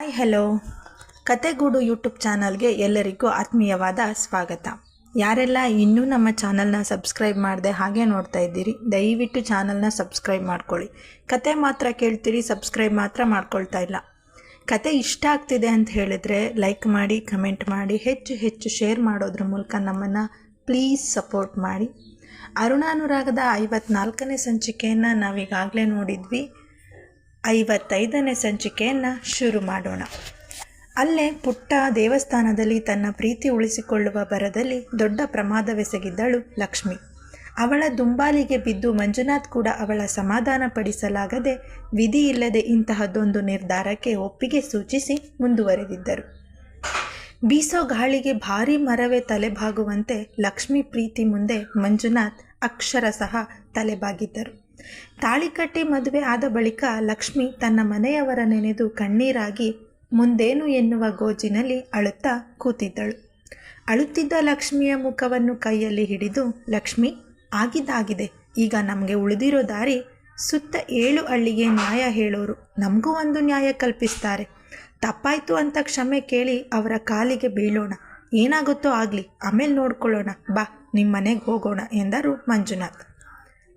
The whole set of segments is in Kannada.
ಹಾಯ್ ಹಲೋ, ಕತೆಗೂಡು ಯೂಟ್ಯೂಬ್ ಚಾನಲ್ಗೆ ಎಲ್ಲರಿಗೂ ಆತ್ಮೀಯವಾದ ಸ್ವಾಗತ. ಯಾರೆಲ್ಲ ಇನ್ನೂ ನಮ್ಮ ಚಾನಲ್ನ ಸಬ್ಸ್ಕ್ರೈಬ್ ಮಾಡದೆ ಹಾಗೆ ನೋಡ್ತಾ ಇದ್ದೀರಿ, ದಯವಿಟ್ಟು ಚಾನಲ್ನ ಸಬ್ಸ್ಕ್ರೈಬ್ ಮಾಡ್ಕೊಳ್ಳಿ. ಕತೆ ಮಾತ್ರ ಕೇಳ್ತೀರಿ, ಸಬ್ಸ್ಕ್ರೈಬ್ ಮಾತ್ರ ಮಾಡ್ಕೊಳ್ತಾ ಇಲ್ಲ. ಕತೆ ಇಷ್ಟ ಆಗ್ತಿದೆ ಅಂತ ಹೇಳಿದರೆ ಲೈಕ್ ಮಾಡಿ, ಕಮೆಂಟ್ ಮಾಡಿ, ಹೆಚ್ಚು ಹೆಚ್ಚು ಶೇರ್ ಮಾಡೋದ್ರ ಮೂಲಕ ನಮ್ಮನ್ನು ಪ್ಲೀಸ್ ಸಪೋರ್ಟ್ ಮಾಡಿ. ಅರುಣಾನುರಾಗದ 54ನೇ ಸಂಚಿಕೆಯನ್ನು ನಾವೀಗಾಗಲೇ ನೋಡಿದ್ವಿ. 55ನೇ ಸಂಚಿಕೆಯನ್ನು ಶುರು ಮಾಡೋಣ. ಅಲ್ಲೇ ಪುಟ್ಟ ದೇವಸ್ಥಾನದಲ್ಲಿ ತನ್ನ ಪ್ರೀತಿ ಉಳಿಸಿಕೊಳ್ಳುವ ಭರದಲ್ಲಿ ದೊಡ್ಡ ಪ್ರಮಾದವೆಸಗಿದ್ದಳು ಲಕ್ಷ್ಮಿ. ಅವಳ ದುಂಬಾಲಿಗೆ ಬಿದ್ದು ಮಂಜುನಾಥ್ ಕೂಡ ಅವಳ ಸಮಾಧಾನ ಪಡಿಸಲಾಗದೆ ವಿಧಿ ಇಲ್ಲದೆ ಇಂತಹದ್ದೊಂದು ನಿರ್ಧಾರಕ್ಕೆ ಒಪ್ಪಿಗೆ ಸೂಚಿಸಿ ಮುಂದುವರೆದಿದ್ದರು. ಬೀಸೋ ಗಾಳಿಗೆ ಭಾರೀ ಮರವೇ ತಲೆಬಾಗುವಂತೆ ಲಕ್ಷ್ಮಿ ಪ್ರೀತಿ ಮುಂದೆ ಮಂಜುನಾಥ್ ಅಕ್ಷರಶಃ ತಲೆಬಾಗಿದ್ದರು. ತಾಳಿಕಟ್ಟಿ ಮದುವೆ ಆದ ಬಳಿಕ ಲಕ್ಷ್ಮಿ ತನ್ನ ಮನೆಯವರ ನೆನೆದು ಕಣ್ಣೀರಾಗಿ ಮುಂದೇನು ಎನ್ನುವ ಗೋಜಿನಲ್ಲಿ ಅಳುತ್ತಾ ಕೂತಿದ್ದಳು. ಅಳುತ್ತಿದ್ದ ಲಕ್ಷ್ಮಿಯ ಮುಖವನ್ನು ಕೈಯಲ್ಲಿ ಹಿಡಿದು, ಲಕ್ಷ್ಮಿ, ಆಗಿದ್ದಾಗಿದೆ, ಈಗ ನಮಗೆ ಉಳಿದಿರೋ ದಾರಿ ಸುತ್ತ 7 ಹಳ್ಳಿಗೆ ನ್ಯಾಯ ಹೇಳೋರು ನಮಗೂ ಒಂದು ನ್ಯಾಯ ಕಲ್ಪಿಸ್ತಾರೆ. ತಪ್ಪಾಯಿತು ಅಂತ ಕ್ಷಮೆ ಕೇಳಿ ಅವರ ಕಾಲಿಗೆ ಬೀಳೋಣ. ಏನಾಗುತ್ತೋ ಆಗಲಿ, ಆಮೇಲೆ ನೋಡ್ಕೊಳ್ಳೋಣ, ಬಾ ನಿಮ್ಮ ಮನೆಗೆ ಹೋಗೋಣ ಎಂದರು ಮಂಜುನಾಥ್.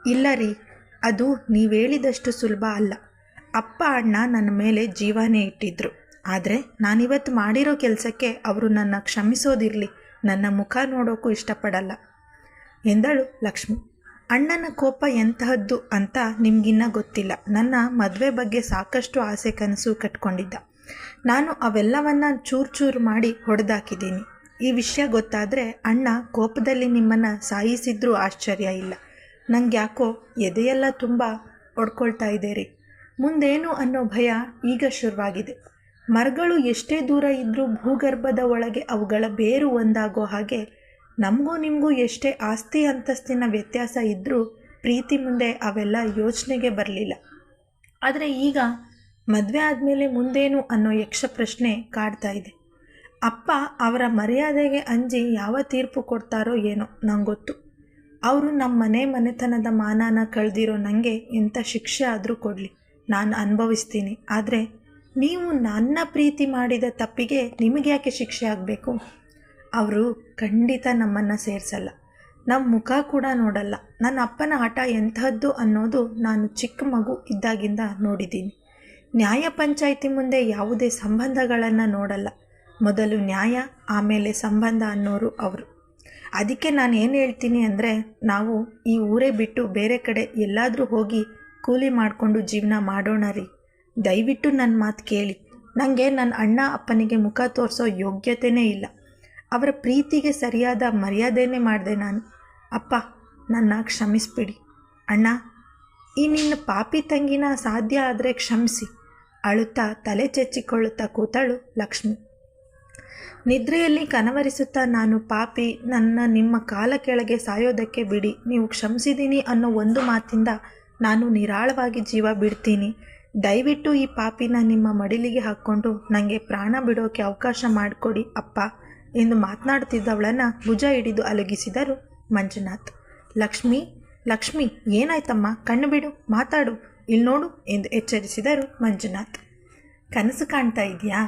ಇಲ್ಲ ರೀ, ಅದು ನೀವೇಳಿದಷ್ಟು ಸುಲಭ ಅಲ್ಲ. ಅಪ್ಪ ಅಣ್ಣ ನನ್ನ ಮೇಲೆ ಜೀವನೇ ಇಟ್ಟಿದ್ರು. ಆದರೆ ನಾನಿವತ್ತು ಮಾಡಿರೋ ಕೆಲಸಕ್ಕೆ ಅವರು ನನ್ನ ಕ್ಷಮಿಸೋದಿರಲಿ, ನನ್ನ ಮುಖ ನೋಡೋಕ್ಕೂ ಇಷ್ಟಪಡಲ್ಲ ಎಂದಳು ಲಕ್ಷ್ಮಿ. ಅಣ್ಣನ ಕೋಪ ಎಂತಹದ್ದು ಅಂತ ನಿಮಗಿನ್ನ ಗೊತ್ತಿಲ್ಲ. ನನ್ನ ಮದುವೆ ಬಗ್ಗೆ ಸಾಕಷ್ಟು ಆಸೆ ಕನಸು ಕಟ್ಕೊಂಡಿದ್ದ. ನಾನು ಅವೆಲ್ಲವನ್ನು ಚೂರು ಮಾಡಿ ಹೊಡೆದಾಕಿದ್ದೀನಿ. ಈ ವಿಷಯ ಗೊತ್ತಾದರೆ ಅಣ್ಣ ಕೋಪದಲ್ಲಿ ನಿಮ್ಮನ್ನು ಸಾಯಿಸಿದ್ರೂ ಆಶ್ಚರ್ಯ ಇಲ್ಲ. ನಂಗೆ ಯಾಕೋ ಎದೆಯೆಲ್ಲ ತುಂಬ ಒಡ್ಕೊಳ್ತಾ ಇದೆ ರೀ. ಮುಂದೇನು ಅನ್ನೋ ಭಯ ಈಗ ಶುರುವಾಗಿದೆ. ಮರಗಳು ಎಷ್ಟೇ ದೂರ ಇದ್ದರೂ ಭೂಗರ್ಭದ ಒಳಗೆ ಅವುಗಳ ಬೇರು ಒಂದಾಗೋ ಹಾಗೆ ನಮಗೂ ನಿಮಗೂ ಎಷ್ಟೇ ಆಸ್ತಿ ಅಂತಸ್ತಿನ ವ್ಯತ್ಯಾಸ ಇದ್ದರೂ ಪ್ರೀತಿ ಮುಂದೆ ಅವೆಲ್ಲ ಯೋಚನೆಗೆ ಬರಲಿಲ್ಲ. ಆದರೆ ಈಗ ಮದುವೆ ಆದಮೇಲೆ ಮುಂದೇನು ಅನ್ನೋ ಯಕ್ಷ ಪ್ರಶ್ನೆ ಕಾಡ್ತಾ ಇದೆ. ಅಪ್ಪ ಅವರ ಮರ್ಯಾದೆಗೆ ಅಂಜಿ ಯಾವ ತೀರ್ಪು ಕೊಡ್ತಾರೋ ಏನೋ ನಂಗೊತ್ತು. ಅವರು ನಮ್ಮ ಮನೆತನದ ಮಾನನ ಕಳೆದಿರೋ ನನಗೆ ಎಂಥ ಶಿಕ್ಷೆ ಆದರೂ ಕೊಡಲಿ, ನಾನು ಅನುಭವಿಸ್ತೀನಿ. ಆದರೆ ನೀವು ನನ್ನ ಪ್ರೀತಿ ಮಾಡಿದ ತಪ್ಪಿಗೆ ನಿಮಗೆ ಯಾಕೆ ಶಿಕ್ಷೆ ಆಗಬೇಕು? ಅವರು ಖಂಡಿತ ನಮ್ಮನ್ನು ಸೇರಿಸಲ್ಲ, ನಮ್ಮ ಮುಖ ಕೂಡ ನೋಡಲ್ಲ. ನನ್ನ ಅಪ್ಪನ ಹಠ ಎಂಥದ್ದು ಅನ್ನೋದು ನಾನು ಚಿಕ್ಕ ಮಗು ಇದ್ದಾಗಿಂದ ನೋಡಿದ್ದೀನಿ. ನ್ಯಾಯ ಪಂಚಾಯಿತಿ ಮುಂದೆ ಯಾವುದೇ ಸಂಬಂಧಗಳನ್ನು ನೋಡಲ್ಲ. ಮೊದಲು ನ್ಯಾಯ, ಆಮೇಲೆ ಸಂಬಂಧ ಅನ್ನೋರು ಅವರು. ಅದಕ್ಕೆ ನಾನು ಏನು ಹೇಳ್ತೀನಿ ಅಂದರೆ, ನಾವು ಈ ಊರೇ ಬಿಟ್ಟು ಬೇರೆ ಕಡೆ ಎಲ್ಲಾದರೂ ಹೋಗಿ ಕೂಲಿ ಮಾಡಿಕೊಂಡು ಜೀವನ ಮಾಡೋಣ ರೀ. ದಯವಿಟ್ಟು ನನ್ನ ಮಾತು ಕೇಳಿ. ನನಗೆ ನನ್ನ ಅಣ್ಣ ಅಪ್ಪನಿಗೆ ಮುಖ ತೋರಿಸೋ ಯೋಗ್ಯತೆಯೇ ಇಲ್ಲ. ಅವರ ಪ್ರೀತಿಗೆ ಸರಿಯಾದ ಮರ್ಯಾದೆನೇ ಮಾಡಿದೆ ನಾನು. ಅಪ್ಪ, ನನ್ನ ಕ್ಷಮಿಸ್ಬಿಡಿ. ಅಣ್ಣ, ಈ ನಿನ್ನ ಪಾಪಿ ತಂಗಿನ ಸಾಧ್ಯ ಆದರೆ ಕ್ಷಮಿಸಿ. ಅಳುತ್ತಾ ತಲೆ ಚೆಚ್ಚಿಕೊಳ್ಳುತ್ತಾ ಕೂತಳು ಲಕ್ಷ್ಮಿ. ನಿದ್ರೆಯಲ್ಲಿ ಕನವರಿಸುತ್ತಾ, ನಾನು ಪಾಪಿ, ನನ್ನ ನಿಮ್ಮ ಕಾಲ ಕೆಳಗೆ ಸಾಯೋದಕ್ಕೆ ಬಿಡಿ, ನೀವು ಕ್ಷಮಿಸಿದ್ದೀನಿ ಅನ್ನೋ ಒಂದು ಮಾತಿಂದ ನಾನು ನಿರಾಳವಾಗಿ ಜೀವ ಬಿಡ್ತೀನಿ. ದಯವಿಟ್ಟು ಈ ಪಾಪಿನ ನಿಮ್ಮ ಮಡಿಲಿಗೆ ಹಾಕ್ಕೊಂಡು ನನಗೆ ಪ್ರಾಣ ಬಿಡೋಕ್ಕೆ ಅವಕಾಶ ಮಾಡಿಕೊಡಿ ಅಪ್ಪ ಎಂದು ಮಾತನಾಡ್ತಿದ್ದವಳನ್ನು ಭುಜ ಹಿಡಿದು ಅಲುಗಿಸಿದರು ಮಂಜುನಾಥ್. ಲಕ್ಷ್ಮಿ, ಲಕ್ಷ್ಮಿ, ಏನಾಯ್ತಮ್ಮ? ಕಣ್ಣು ಬಿಡು, ಮಾತಾಡು, ಇಲ್ಲಿ ನೋಡು ಎಂದು ಎಚ್ಚರಿಸಿದರು ಮಂಜುನಾಥ್. ಕನಸು ಕಾಣ್ತಾ ಇದೆಯಾ?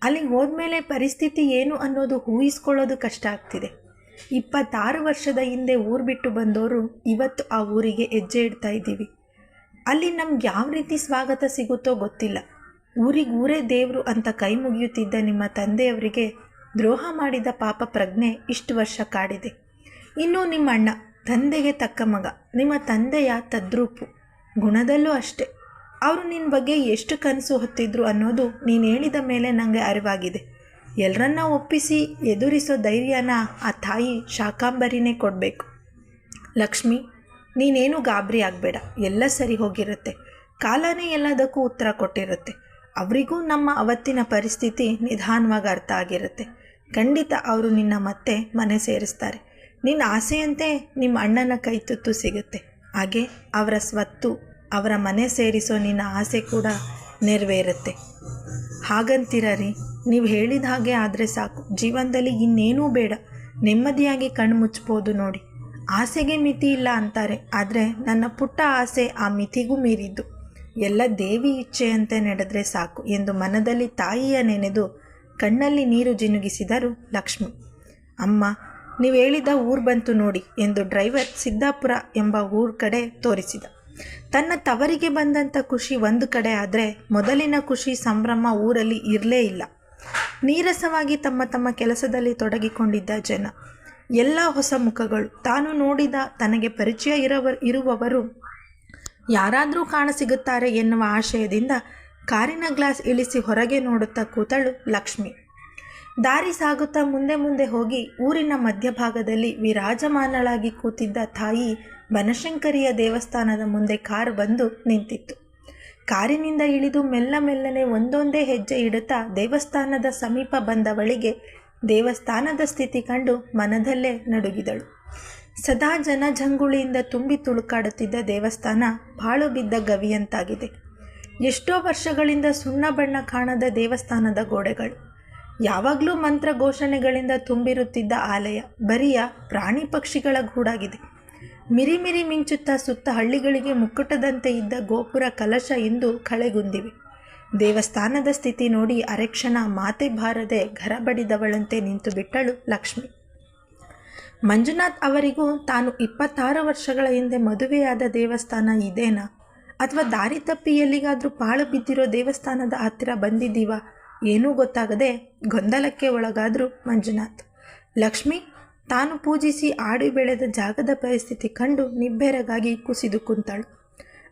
ಅಲ್ಲಿಗೆ ಹೋದ್ಮೇಲೆ ಪರಿಸ್ಥಿತಿ ಏನು ಅನ್ನೋದು ಊಹಿಸ್ಕೊಳ್ಳೋದು ಕಷ್ಟ ಆಗ್ತಿದೆ. 26 ವರ್ಷದ ಹಿಂದೆ ಊರು ಬಿಟ್ಟು ಬಂದವರು ಇವತ್ತು ಆ ಊರಿಗೆ ಹೆಜ್ಜೆ ಇಡ್ತಾ ಇದ್ದೀವಿ. ಅಲ್ಲಿ ನಮ್ಗೆ ಯಾವ ರೀತಿ ಸ್ವಾಗತ ಸಿಗುತ್ತೋ ಗೊತ್ತಿಲ್ಲ. ಊರೇ ದೇವರು ಅಂತ ಕೈ ಮುಗಿಯುತ್ತಿದ್ದ ನಿಮ್ಮ ತಂದೆಯವರಿಗೆ ದ್ರೋಹ ಮಾಡಿದ ಪಾಪ ಪ್ರಜ್ಞೆ ಇಷ್ಟು ವರ್ಷ ಕಾಡಿದೆ. ಇನ್ನು ನಿಮ್ಮ ಅಣ್ಣ, ತಂದೆಗೆ ತಕ್ಕ ಮಗ, ನಿಮ್ಮ ತಂದೆಯ ತದ್ರೂಪು, ಗುಣದಲ್ಲೂ ಅಷ್ಟೆ. ಅವರು ನಿನ್ನ ಬಗ್ಗೆ ಎಷ್ಟು ಕನಸು ಹೊತ್ತಿದ್ರು ಅನ್ನೋದು ನೀನು ಹೇಳಿದ ಮೇಲೆ ನನಗೆ ಅರಿವಾಗಿದೆ. ಎಲ್ಲರನ್ನ ಒಪ್ಪಿಸಿ ಎದುರಿಸೋ ಧೈರ್ಯನ ಆ ತಾಯಿ ಶಾಕಾಂಬರಿನೇ ಕೊಡಬೇಕು. ಲಕ್ಷ್ಮಿ, ನೀನೇನು ಗಾಬರಿ ಆಗಬೇಡ, ಎಲ್ಲ ಸರಿ ಹೋಗಿರುತ್ತೆ. ಕಾಲನೇ ಎಲ್ಲದಕ್ಕೂ ಉತ್ತರ ಕೊಟ್ಟಿರುತ್ತೆ. ಅವರಿಗೂ ನಮ್ಮ ಅವತ್ತಿನ ಪರಿಸ್ಥಿತಿ ನಿಧಾನವಾಗಿ ಅರ್ಥ ಆಗಿರುತ್ತೆ. ಖಂಡಿತ ಅವರು ನಿನ್ನ ಮತ್ತೆ ಮನೆ ಸೇರಿಸ್ತಾರೆ. ನಿನ್ನ ಆಸೆಯಂತೆ ನಿಮ್ಮ ಅಣ್ಣನ ಕೈ ತುತ್ತು ಸಿಗುತ್ತೆ. ಹಾಗೆ ಅವರ ಸ್ವತ್ತು, ಅವರ ಮನೆ ಸೇರಿಸೋ ನಿನ್ನ ಆಸೆ ಕೂಡ ನೆರವೇರುತ್ತೆ. ಹಾಗಂತೀರ ರೀ? ನೀವು ಹೇಳಿದ ಹಾಗೆ ಆದರೆ ಸಾಕು. ಜೀವನದಲ್ಲಿ ಇನ್ನೇನೂ ಬೇಡ, ನೆಮ್ಮದಿಯಾಗಿ ಕಣ್ಣು ಮುಚ್ಬೋದು ನೋಡಿ. ಆಸೆಗೆ ಮಿತಿ ಇಲ್ಲ ಅಂತಾರೆ, ಆದರೆ ನನ್ನ ಪುಟ್ಟ ಆಸೆ ಆ ಮಿತಿಗೂ ಮೀರಿದ್ದು. ಎಲ್ಲ ದೇವಿ ಇಚ್ಛೆಯಂತೆ ನಡೆದರೆ ಸಾಕು ಎಂದು ಮನದಲ್ಲಿ ತಾಯಿಯ ನೆನೆದು ಕಣ್ಣಲ್ಲಿ ನೀರು ಜಿನುಗಿಸಿದರು ಲಕ್ಷ್ಮಿ. ಅಮ್ಮ, ನೀವು ಹೇಳಿದ ಊರು ಬಂತು ನೋಡಿ ಎಂದು ಡ್ರೈವರ್ ಸಿದ್ದಾಪುರ ಎಂಬ ಊರ ಕಡೆ ತೋರಿಸಿದ. ತನ್ನ ತವರಿಗೆ ಬಂದಂಥ ಖುಷಿ ಒಂದು ಕಡೆ ಆದರೆ ಮೊದಲಿನ ಖುಷಿ ಸಂಭ್ರಮ ಊರಲ್ಲಿ ಇರಲೇ ಇಲ್ಲ. ನೀರಸವಾಗಿ ತಮ್ಮ ತಮ್ಮ ಕೆಲಸದಲ್ಲಿ ತೊಡಗಿಕೊಂಡಿದ್ದ ಜನ, ಎಲ್ಲ ಹೊಸ ಮುಖಗಳು, ತಾನು ನೋಡಿದ ತನಗೆ ಪರಿಚಯ ಇರುವವರು ಯಾರಾದರೂ ಕಾಣಸಿಗುತ್ತಾರೆ ಎನ್ನುವ ಆಶಯದಿಂದ ಕಾರಿನ ಗ್ಲಾಸ್ ಇಳಿಸಿ ಹೊರಗೆ ನೋಡುತ್ತಾ ಕೂತಳು ಲಕ್ಷ್ಮಿ. ದಾರಿ ಸಾಗುತ್ತಾ ಮುಂದೆ ಮುಂದೆ ಹೋಗಿ ಊರಿನ ಮಧ್ಯಭಾಗದಲ್ಲಿ ವಿರಾಜಮಾನಳಾಗಿ ಕೂತಿದ್ದ ತಾಯಿ ಬನಶಂಕರಿಯ ದೇವಸ್ಥಾನದ ಮುಂದೆ ಕಾರ್ ಬಂದು ನಿಂತಿತ್ತು. ಕಾರಿನಿಂದ ಇಳಿದು ಮೆಲ್ಲ ಮೆಲ್ಲನೆ ಒಂದೊಂದೇ ಹೆಜ್ಜೆ ಇಡುತ್ತಾ ದೇವಸ್ಥಾನದ ಸಮೀಪ ಬಂದವಳಿಗೆ ದೇವಸ್ಥಾನದ ಸ್ಥಿತಿ ಕಂಡು ಮನದಲ್ಲೇ ನಡುಗಿದಳು. ಸದಾ ಜನಜಂಗುಳಿಯಿಂದ ತುಂಬಿ ತುಳುಕಾಡುತ್ತಿದ್ದ ದೇವಸ್ಥಾನ ಪಾಳು ಬಿದ್ದ ಗವಿಯಂತಾಗಿದೆ. ಎಷ್ಟೋ ವರ್ಷಗಳಿಂದ ಸುಣ್ಣ ಬಣ್ಣ ಕಾಣದ ದೇವಸ್ಥಾನದ ಗೋಡೆಗಳು, ಯಾವಾಗಲೂ ಮಂತ್ರ ಘೋಷಣೆಗಳಿಂದ ತುಂಬಿರುತ್ತಿದ್ದ ಆಲಯ ಬರಿಯ ಪ್ರಾಣಿ ಪಕ್ಷಿಗಳ ಗೂಡಾಗಿದೆ. ಮಿರಿಮಿರಿ ಮಿಂಚುತ್ತಾ ಸುತ್ತ ಹಳ್ಳಿಗಳಿಗೆ ಮುಕ್ಕುಟದಂತೆ ಇದ್ದ ಗೋಪುರ ಕಲಶ ಇಂದು ಕಳೆಗುಂದಿವೆ. ದೇವಸ್ಥಾನದ ಸ್ಥಿತಿ ನೋಡಿ ಅರೆಕ್ಷಣ ಮಾತೆ ಬಾರದೆ ಘರ ಬಡಿದವಳಂತೆ ನಿಂತು ಬಿಟ್ಟಳು ಲಕ್ಷ್ಮಿ. ಮಂಜುನಾಥ್ ಅವರಿಗೂ ತಾನು 26 ವರ್ಷಗಳ ಹಿಂದೆ ಮದುವೆಯಾದ ದೇವಸ್ಥಾನ ಇದೇನಾ, ಅಥವಾ ದಾರಿ ತಪ್ಪಿ ಎಲ್ಲಿಗಾದರೂ ಪಾಳು ಬಿದ್ದಿರೋ ದೇವಸ್ಥಾನದ ಹತ್ತಿರ ಬಂದಿದ್ದೀವ ಏನೂ ಗೊತ್ತಾಗದೆ ಗೊಂದಲಕ್ಕೆ ಒಳಗಾದರು ಮಂಜುನಾಥ್. ಲಕ್ಷ್ಮಿ ತಾನು ಪೂಜಿಸಿ ಆಡಿ ಬೆಳೆದ ಜಾಗದ ಪರಿಸ್ಥಿತಿ ಕಂಡು ನಿಬ್ಬೆರಗಾಗಿ ಕುಸಿದು ಕುಂತಳು.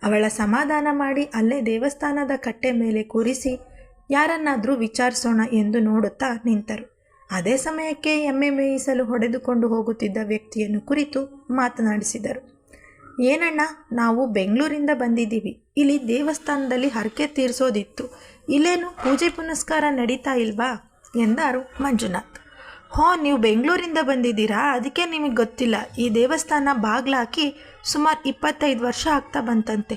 ಅವಳ ಸಮಾಧಾನ ಮಾಡಿ ಅಲ್ಲೇ ದೇವಸ್ಥಾನದ ಕಟ್ಟೆ ಮೇಲೆ ಕೂರಿಸಿ ಯಾರನ್ನಾದರೂ ವಿಚಾರಿಸೋಣ ಎಂದು ನೋಡುತ್ತಾ ನಿಂತರು. ಅದೇ ಸಮಯಕ್ಕೆ ಎಮ್ಮೆ ಮೇಯಿಸಲು ಹೊಡೆದುಕೊಂಡು ಹೋಗುತ್ತಿದ್ದ ವ್ಯಕ್ತಿಯನ್ನು ಕುರಿತು ಮಾತನಾಡಿಸಿದರು. ಏನಣ್ಣ, ನಾವು ಬೆಂಗಳೂರಿಂದ ಬಂದಿದ್ದೀವಿ. ಇಲ್ಲಿ ದೇವಸ್ಥಾನದಲ್ಲಿ ಹರಕೆ ತೀರಿಸೋದಿತ್ತು. ಇಲ್ಲೇನು ಪೂಜೆ ಪುನಸ್ಕಾರ ನಡೀತಾ ಇಲ್ವಾ ಎಂದರು ಮಂಜುನಾಥ್. ನೀವು ಬೆಂಗಳೂರಿಂದ ಬಂದಿದ್ದೀರಾ, ಅದಕ್ಕೆ ನಿಮಗೆ ಗೊತ್ತಿಲ್ಲ. ಈ ದೇವಸ್ಥಾನ ಬಾಗ್ಲಾಕಿ ಸುಮಾರು 25 ವರ್ಷ ಆಗ್ತಾ ಬಂತಂತೆ.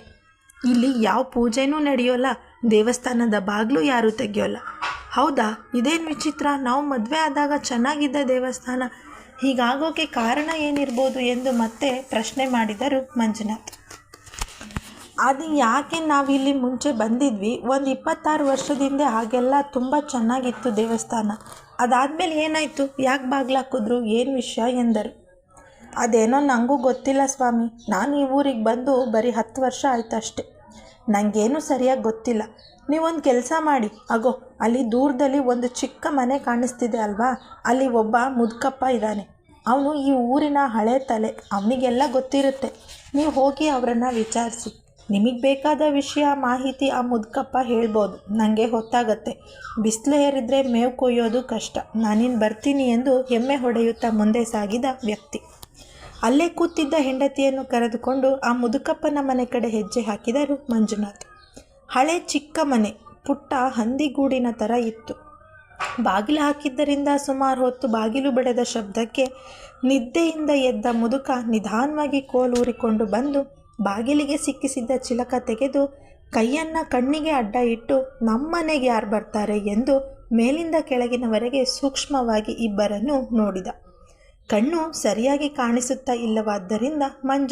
ಇಲ್ಲಿ ಯಾವ ಪೂಜೆನೂ ನಡೆಯೋಲ್ಲ, ದೇವಸ್ಥಾನದ ಬಾಗಿಲು ಯಾರೂ ತೆಗಿಯೋಲ್ಲ. ಹೌದಾ, ಇದೇನು ವಿಚಿತ್ರ. ನಾವು ಮದುವೆ ಆದಾಗ ಚೆನ್ನಾಗಿದ್ದ ದೇವಸ್ಥಾನ ಹೀಗಾಗೋಕ್ಕೆ ಕಾರಣ ಏನಿರ್ಬೋದು ಎಂದು ಮತ್ತೆ ಪ್ರಶ್ನೆ ಮಾಡಿದರು ಮಂಜುನಾಥ್. ಅದು ಯಾಕೆ, ನಾವಿಲ್ಲಿ ಮುಂಚೆ ಬಂದಿದ್ವಿ, ಒಂದು 26 ವರ್ಷದಿಂದ ಹಾಗೆಲ್ಲ ತುಂಬ ಚೆನ್ನಾಗಿತ್ತು ದೇವಸ್ಥಾನ. ಅದಾದಮೇಲೆ ಏನಾಯಿತು, ಯಾಕೆ ಬಾಗ್ಲಾಕಿದ್ರು, ಏನು ವಿಷಯ ಎಂದರು. ಅದೇನೋ ನನಗೂ ಗೊತ್ತಿಲ್ಲ ಸ್ವಾಮಿ. ನಾನು ಈ ಊರಿಗೆ ಬಂದು ಬರೀ 10 ವರ್ಷ ಆಯ್ತು ಅಷ್ಟೆ. ನನಗೇನು ಸರಿಯಾಗಿ ಗೊತ್ತಿಲ್ಲ. ನೀವೊಂದು ಕೆಲಸ ಮಾಡಿ, ಅಗೋ ಅಲ್ಲಿ ದೂರದಲ್ಲಿ ಒಂದು ಚಿಕ್ಕ ಮನೆ ಕಾಣಿಸ್ತಿದೆ ಅಲ್ವಾ, ಅಲ್ಲಿ ಒಬ್ಬ ಮುದುಕಪ್ಪ ಇದ್ದಾನೆ. ಅವನು ಈ ಊರಿನ ಹಳೆ ತಲೆ, ಅವನಿಗೆಲ್ಲ ಗೊತ್ತಿರುತ್ತೆ. ನೀವು ಹೋಗಿ ಅವರನ್ನು ವಿಚಾರಿಸಿ. ನಿಮಗೆ ಬೇಕಾದ ವಿಷಯ ಮಾಹಿತಿ ಆ ಮುದುಕಪ್ಪ ಹೇಳ್ಬೋದು. ನನಗೆ ಹೊತ್ತಾಗತ್ತೆ, ಬಿಸಿಲು ಏರಿದ್ರೆ ಮೇವು ಕೊಯ್ಯೋದು ಕಷ್ಟ. ನಾನಿನ್ನು ಬರ್ತೀನಿ ಎಂದು ಎಮ್ಮೆ ಹೊಡೆಯುತ್ತಾ ಮುಂದೆ ಸಾಗಿದ ವ್ಯಕ್ತಿ ಅಲ್ಲೇ ಕೂತಿದ್ದ ಹೆಂಡತಿಯನ್ನು ಕರೆದುಕೊಂಡು ಆ ಮುದುಕಪ್ಪನ ಮನೆ ಕಡೆ ಹೆಜ್ಜೆ ಹಾಕಿದರು ಮಂಜುನಾಥ್. ಹಳೆ ಚಿಕ್ಕ ಮನೆ, ಪುಟ್ಟ ಹಂದಿಗೂಡಿನ ಥರ ಇತ್ತು. ಬಾಗಿಲು ಹಾಕಿದ್ದರಿಂದ ಸುಮಾರು ಹೊತ್ತು ಬಾಗಿಲು ಬಡೆದ ಶಬ್ದಕ್ಕೆ ನಿದ್ದೆಯಿಂದ ಎದ್ದ ಮುದುಕ ನಿಧಾನವಾಗಿ ಕೋಲೂರಿಕೊಂಡು ಬಂದು ಬಾಗಿಲಿಗೆ ಸಿಕ್ಕಿಸಿದ್ದ ಚಿಲಕ ತೆಗೆದು ಕೈಯನ್ನು ಕಣ್ಣಿಗೆ ಅಡ್ಡ ಇಟ್ಟು ನಮ್ಮನೆಗೆ ಯಾರು ಬರ್ತಾರೆ ಎಂದು ಮೇಲಿಂದ ಕೆಳಗಿನವರೆಗೆ ಸೂಕ್ಷ್ಮವಾಗಿ ಇಬ್ಬರನ್ನು ನೋಡಿದ. ಕಣ್ಣು ಸರಿಯಾಗಿ ಕಾಣಿಸುತ್ತಾ ಇಲ್ಲವಾದ್ದರಿಂದ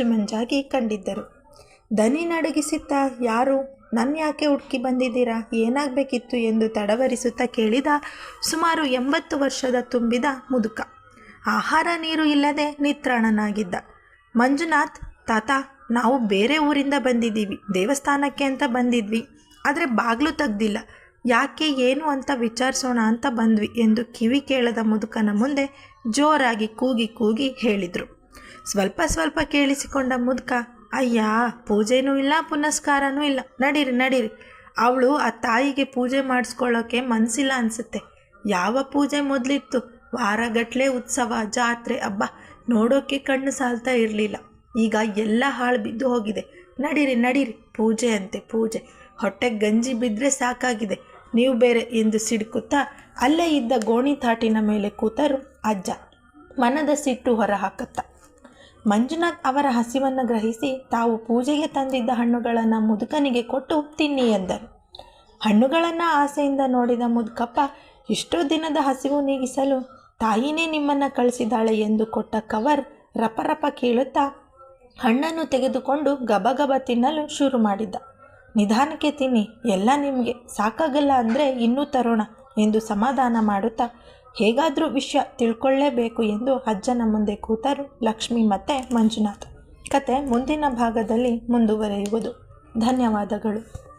ಮಂಜಾಗಿ ಕಂಡಿದ್ದರು. ದನಿ ನಡುಗಿಸುತ್ತಾ, ಯಾರು, ನನ್ನ ಯಾಕೆ ಹುಡುಕಿ ಬಂದಿದ್ದೀರಾ, ಏನಾಗಬೇಕಿತ್ತು ಎಂದು ತಡವರಿಸುತ್ತಾ ಕೇಳಿದ ಸುಮಾರು 80 ವರ್ಷದ ತುಂಬಿದ ಮುದುಕ. ಆಹಾರ ನೀರು ಇಲ್ಲದೆ ನಿತ್ರಾಣನಾಗಿದ್ದ. ಮಂಜುನಾಥ್, ತಾತ, ನಾವು ಬೇರೆ ಊರಿಂದ ಬಂದಿದ್ದೀವಿ, ದೇವಸ್ಥಾನಕ್ಕೆ ಅಂತ ಬಂದಿದ್ವಿ, ಆದರೆ ಬಾಗಿಲು ತೆಗ್ದಿಲ್ಲ, ಯಾಕೆ ಏನು ಅಂತ ವಿಚಾರಿಸೋಣ ಅಂತ ಬಂದ್ವಿ ಎಂದು ಕಿವಿ ಕೇಳದ ಮುದುಕನ ಮುಂದೆ ಜೋರಾಗಿ ಕೂಗಿ ಕೂಗಿ ಹೇಳಿದರು. ಸ್ವಲ್ಪ ಕೇಳಿಸಿಕೊಂಡ ಮುದುಕ, ಅಯ್ಯ, ಪೂಜೆನೂ ಇಲ್ಲ, ಪುನಸ್ಕಾರನೂ ಇಲ್ಲ, ನಡೀರಿ. ಅವಳು ಆ ತಾಯಿಗೆ ಪೂಜೆ ಮಾಡಿಸ್ಕೊಳ್ಳೋಕ್ಕೆ ಮನಸ್ಸಿಲ್ಲ ಅನಿಸುತ್ತೆ. ಯಾವ ಪೂಜೆ ಮೊದಲಿತ್ತು, ವಾರಗಟ್ಟಲೆ ಉತ್ಸವ, ಜಾತ್ರೆ, ಹಬ್ಬ ನೋಡೋಕ್ಕೆ ಕಣ್ಣು ಸಾಲ್ತಾ ಇರಲಿಲ್ಲ. ಈಗ ಎಲ್ಲ ಹಾಳು ಬಿದ್ದು ಹೋಗಿದೆ. ನಡೀರಿ, ಪೂಜೆ ಅಂತೆ ಪೂಜೆ, ಹೊಟ್ಟೆಗೆ ಗಂಜಿ ಬಿದ್ದರೆ ಸಾಕಾಗಿದೆ, ನೀವು ಬೇರೆ ಎಂದು ಸಿಡುಕುತ್ತಾ ಅಲ್ಲೇ ಇದ್ದ ಗೋಣಿ ತಾಟಿನ ಮೇಲೆ ಕೂತರು ಅಜ್ಜ, ಮನದ ಸಿಟ್ಟು ಹೊರ ಹಾಕುತ್ತ. ಮಂಜುನಾಥ್ ಅವರ ಹಸಿವನ್ನು ಗ್ರಹಿಸಿ ತಾವು ಪೂಜೆಗೆ ತಂದಿದ್ದ ಹಣ್ಣುಗಳನ್ನು ಮುದುಕನಿಗೆ ಕೊಟ್ಟು ತಿನ್ನಿ ಎಂದರು. ಹಣ್ಣುಗಳನ್ನು ಆಸೆಯಿಂದ ನೋಡಿದ ಮುದುಕಪ್ಪ, ಎಷ್ಟೋ ದಿನದ ಹಸಿವು ನೀಗಿಸಲು ತಾಯಿನೇ ನಿಮ್ಮನ್ನು ಕಳಿಸಿದಾಳೆ ಎಂದು ಕೊಟ್ಟ ಕವರ್ ರಪರಪ ಕೀಳುತ್ತಾ ಹಣ್ಣನ್ನು ತೆಗೆದುಕೊಂಡು ಗಬಗಬ ತಿನ್ನಲು ಶುರು ಮಾಡಿದ್ದ. ನಿಧಾನಕ್ಕೆ ತಿನ್ನಿ, ಎಲ್ಲ ನಿಮಗೆ ಸಾಕಾಗಲ್ಲ ಅಂದರೆ ಇನ್ನೂ ತರೋಣ ಎಂದು ಸಮಾಧಾನ ಮಾಡುತ್ತಾ ಹೇಗಾದರೂ ವಿಷಯ ತಿಳ್ಕೊಳ್ಳೇಬೇಕು ಎಂದು ಅಜ್ಜನ ಮುಂದೆ ಕೂತರು ಲಕ್ಷ್ಮಿ ಮತ್ತು ಮಂಜುನಾಥ್. ಕತೆ ಮುಂದಿನ ಭಾಗದಲ್ಲಿ ಮುಂದುವರಿಯುವುದು. ಧನ್ಯವಾದಗಳು.